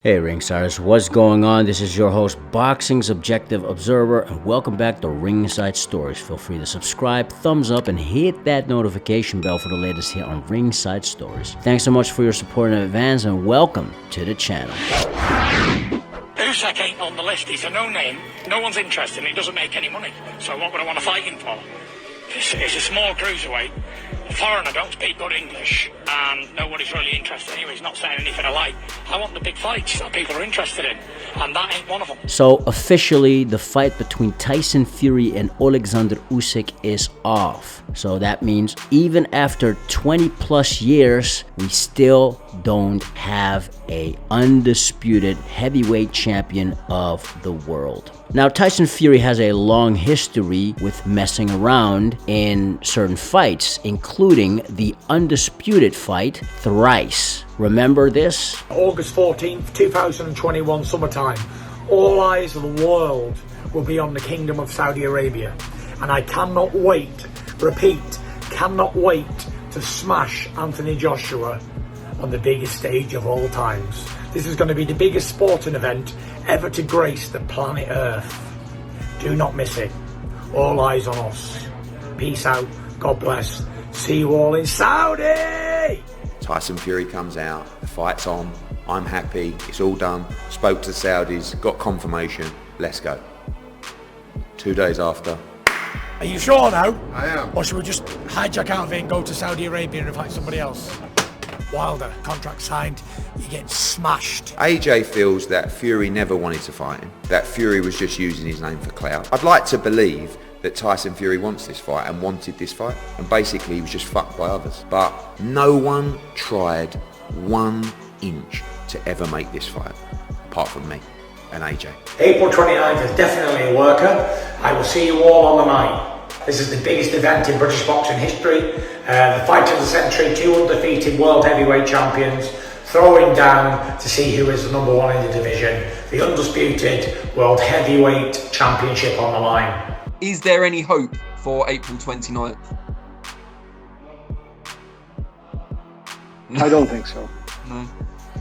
Hey Ringsiders, what's going on? This is your host, Boxing's Objective Observer, and welcome back to Ringside Stories. Feel free to subscribe, thumbs up, and hit that notification bell for the latest here on Ringside Stories. Thanks so much for your support in advance, and welcome to the channel. Usyk ain't on the list. He's a no-name. No one's interested, and he doesn't make any money. So what would I want to fight him for? It's a small cruiserweight. A foreigner, don't speak good English, and nobody's really interested anyway. He's not saying anything I like. I want the big fights that people are interested in, and that ain't one of them. So officially, the fight between Tyson Fury and Oleksandr Usyk is off. So that means even after 20 plus years, we still don't have a undisputed heavyweight champion of the world. Now, Tyson Fury has a long history with messing around in certain fights, including the undisputed fight thrice. Remember this? August 14th, 2021, summertime. All eyes of the world will be on the Kingdom of Saudi Arabia. And I cannot wait, repeat, cannot wait to smash Anthony Joshua on the biggest stage of all times. This is going to be the biggest sporting event ever to grace the planet Earth. Do not miss it. All eyes on us. Peace out. God bless. See you all in Saudi! Tyson Fury comes out, the fight's on, I'm happy, it's all done, spoke to the Saudis, got confirmation, let's go. 2 days after. Are you sure now? I am. Or should we just hijack out of it and go to Saudi Arabia and fight somebody else? Wilder, contract signed, you get smashed. AJ feels that Fury never wanted to fight him, that Fury was just using his name for clout. I'd like to believe that Tyson Fury wants this fight and wanted this fight, and basically he was just fucked by others. But no one tried 1 inch to ever make this fight, apart from me and AJ. April 29th is definitely a worker. I will see you all on the night. This is the biggest event in British boxing history. The fight of the century, 2 undefeated world heavyweight champions throwing down to see who is the number one in the division. The undisputed world heavyweight championship on the line. Is there any hope for April 29th? I don't think so. No.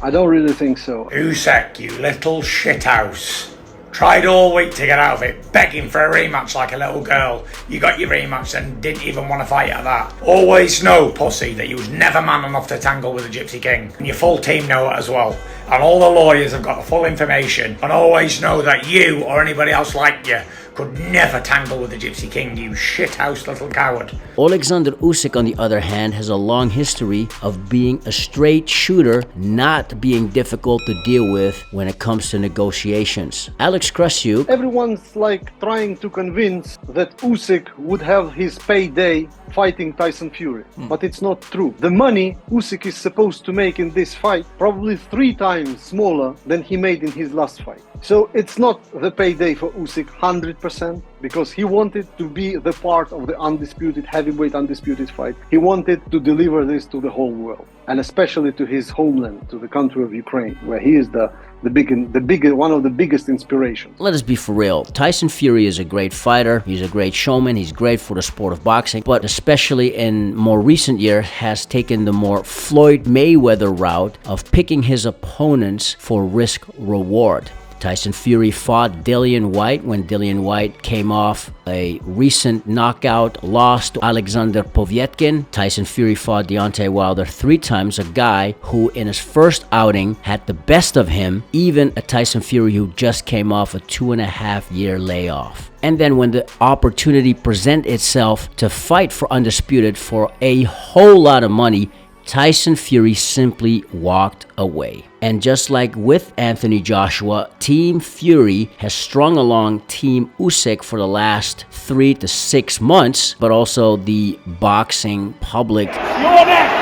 I don't really think so. Usyk, you little shithouse. Tried all week to get out of it, begging for a rematch like a little girl. You got your rematch and didn't even want to fight at that. Always know, pussy, that you was never man enough to tangle with the Gypsy King. And your full team know it as well. And all the lawyers have got the full information. And always know that you or anybody else like you could never tangle with the Gypsy King, you shithouse little coward. Oleksandr Usyk, on the other hand, has a long history of being a straight shooter, not being difficult to deal with when it comes to negotiations. Alex Krasyuk, Everyone's like trying to convince that Usyk would have his payday fighting Tyson Fury, but it's not true. The money Usyk is supposed to make in this fight probably 3 times smaller than he made in his last fight. So it's not the payday for Usyk 100%, because he wanted to be the part of the undisputed heavyweight undisputed fight. He wanted to deliver this to the whole world, and especially to his homeland, to the country of Ukraine, where he is one of the biggest inspirations. let us be for real. Tyson Fury is a great fighter, he's a great showman, he's great for the sport of boxing, but especially in more recent years has taken the more Floyd Mayweather route of picking his opponents for risk-reward. Tyson Fury fought Dillian Whyte when Dillian Whyte came off a recent knockout loss to Alexander Povetkin. Tyson Fury fought Deontay Wilder 3 times, a guy who in his first outing had the best of him, even a Tyson Fury who just came off a 2.5-year layoff. And then when the opportunity presented itself to fight for Undisputed for a whole lot of money, Tyson Fury simply walked away. And just like with Anthony Joshua, Team Fury has strung along Team Usyk for the last 3 to 6 months, but also the boxing public. You are next!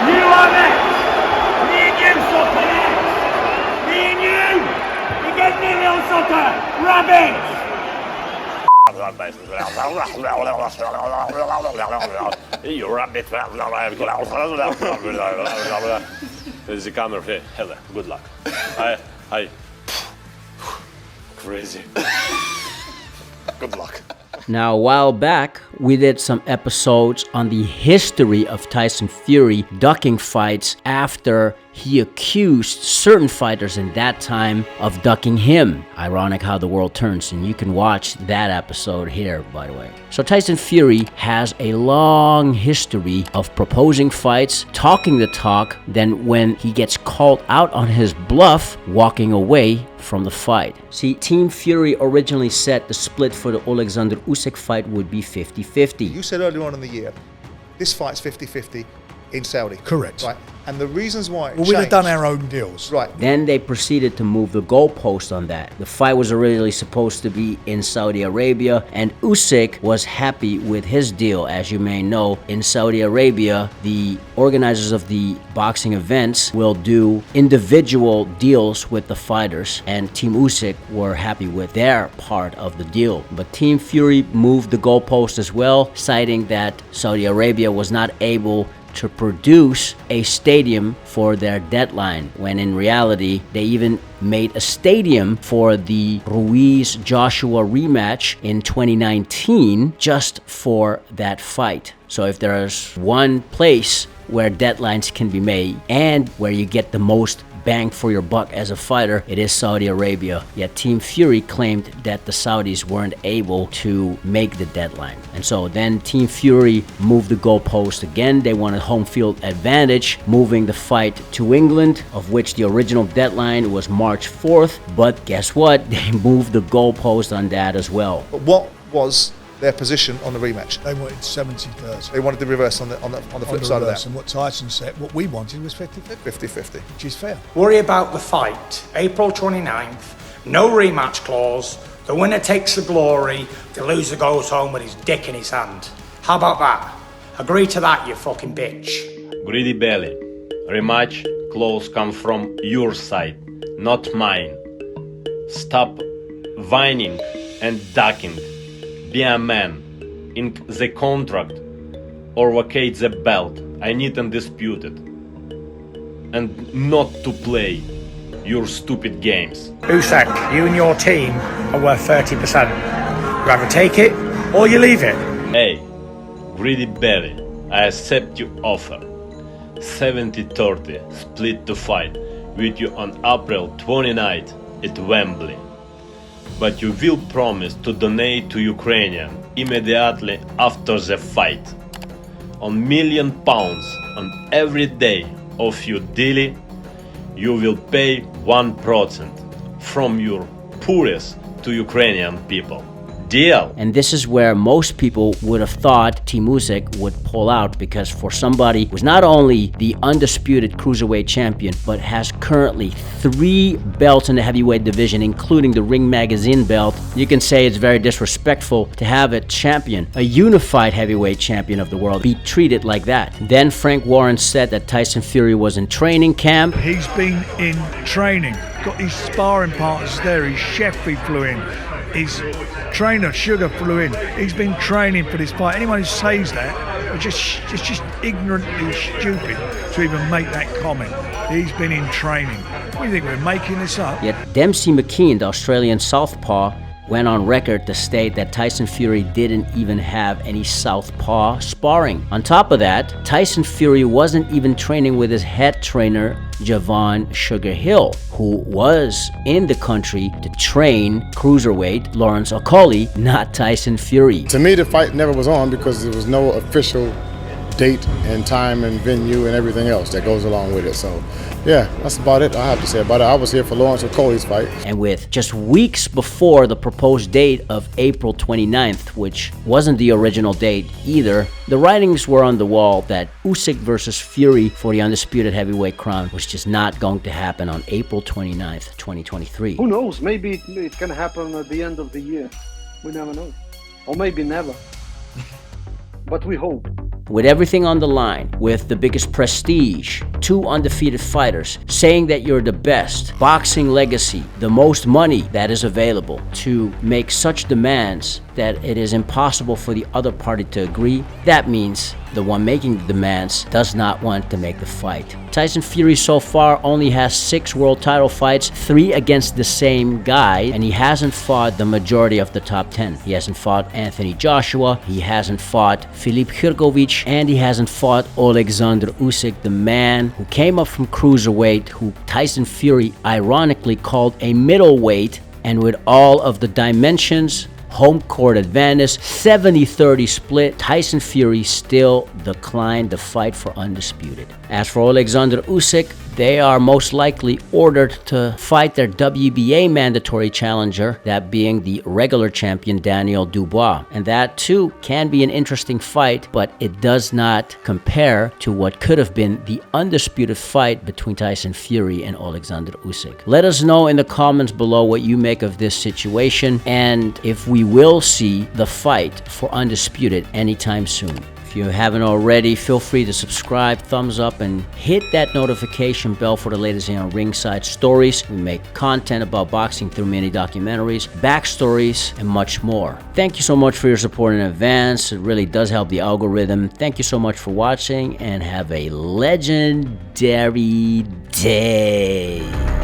You are next! Me and you, sucker, next! Me and you! You get me, little sucker! Rabbit! You rabbit. There's a camera here. Hello, good luck. I crazy. Good luck. Now, a while back, we did some episodes on the history of Tyson Fury ducking fights after he accused certain fighters in that time of ducking him. Ironic how the world turns, and you can watch that episode here, by the way. So Tyson Fury has a long history of proposing fights, talking the talk, then when he gets called out on his bluff, walking away from the fight. See, Team Fury originally said the split for the Oleksandr Usyk fight would be 50-50. You said earlier on in the year, this fight's 50-50 in Saudi. Correct. Right. And the reasons why it Well, we'd have done changed- our own deals. Right. Then they proceeded to move the goalpost on that. The fight was originally supposed to be in Saudi Arabia, and Usyk was happy with his deal. As you may know, in Saudi Arabia, the organizers of the boxing events will do individual deals with the fighters, and Team Usyk were happy with their part of the deal. But Team Fury moved the goalpost as well, citing that Saudi Arabia was not able to produce a stadium for their deadline, when in reality they even made a stadium for the Ruiz-Joshua rematch in 2019 just for that fight. So if there's one place where deadlines can be made and where you get the most bang for your buck as a fighter, it is Saudi Arabia. Yet Team Fury claimed that the Saudis weren't able to make the deadline. And so then Team Fury moved the goalpost again. They wanted home field advantage, moving the fight to England, of which the original deadline was March 4th. But guess what? They moved the goalpost on that as well. But what was their position on the rematch? They wanted 70-30. They wanted the reverse on the flip side of that. And what Tyson said, what we wanted was 50-50, 50-50. which is fair. Worry about the fight, April 29th, no rematch clause, the winner takes the glory, the loser goes home with his dick in his hand. How about that? Agree to that, you fucking bitch. Greedy belly. Rematch clause come from your side, not mine. Stop whining and ducking. Be a man. In the contract or vacate the belt. I need Undisputed. And not to play your stupid games. Usyk, you and your team are worth 30%. You either take it or you leave it. Hey, greedy belly, I accept your offer. 70-30 split to fight with you on April 29th at Wembley. But you will promise to donate to Ukrainian immediately after the fight. On £1,000,000 on every day of your deal, you will pay 1% from your poorest to Ukrainian people. Deal. And this is where most people would have thought Team Usyk would pull out, because for somebody who's not only the undisputed cruiserweight champion, but has currently 3 belts in the heavyweight division, including the Ring Magazine belt, you can say it's very disrespectful to have a champion, a unified heavyweight champion of the world, be treated like that. Then Frank Warren said that Tyson Fury was in training camp. He's been in training, got his sparring partners there, his chef he flew in, his trainer Sugar flew in. He's been training for this fight. Anyone who says that is just ignorantly stupid to even make that comment. He's been in training. What do you think, we're making this up? Yet Dempsey McKean, the Australian southpaw, went on record to state that Tyson Fury didn't even have any southpaw sparring. On top of that, Tyson Fury wasn't even training with his head trainer, Javon Sugar Hill, who was in the country to train cruiserweight Lawrence Okolie, not Tyson Fury. To me, the fight never was on because there was no official date and time and venue and everything else that goes along with it. So yeah, that's about it I have to say about it. I was here for Lawrence Okolie's fight. And with just weeks before the proposed date of April 29th, which wasn't the original date either, the writings were on the wall that Usyk versus Fury for the undisputed heavyweight crown was just not going to happen on April 29th, 2023. Who knows? Maybe it can happen at the end of the year. We never know. Or maybe never. But we hope. With everything on the line, with the biggest prestige, 2 undefeated fighters, saying that you're the best, boxing legacy, the most money that is available, to make such demands that it is impossible for the other party to agree, that means the one making the demands does not want to make the fight. Tyson Fury so far only has 6 world title fights, 3 against the same guy, and he hasn't fought the majority of the top 10. He hasn't fought Anthony Joshua, he hasn't fought Filip Hrgovic, and he hasn't fought Oleksandr Usyk, the man who came up from cruiserweight, who Tyson Fury ironically called a middleweight, and with all of the dimensions, home court advantage, 70-30 split, Tyson Fury still declined the fight for Undisputed. As for Oleksandr Usyk, they are most likely ordered to fight their WBA mandatory challenger, that being the regular champion Daniel Dubois. And that too can be an interesting fight, but it does not compare to what could have been the undisputed fight between Tyson Fury and Oleksandr Usyk. Let us know in the comments below what you make of this situation, and if we will see the fight for Undisputed anytime soon. If you haven't already, feel free to subscribe, thumbs up, and hit that notification bell for the latest on Ringside Stories. We make content about boxing through mini documentaries, backstories, and much more. Thank you so much for your support in advance. It really does help the algorithm. Thank you so much for watching, and have a legendary day.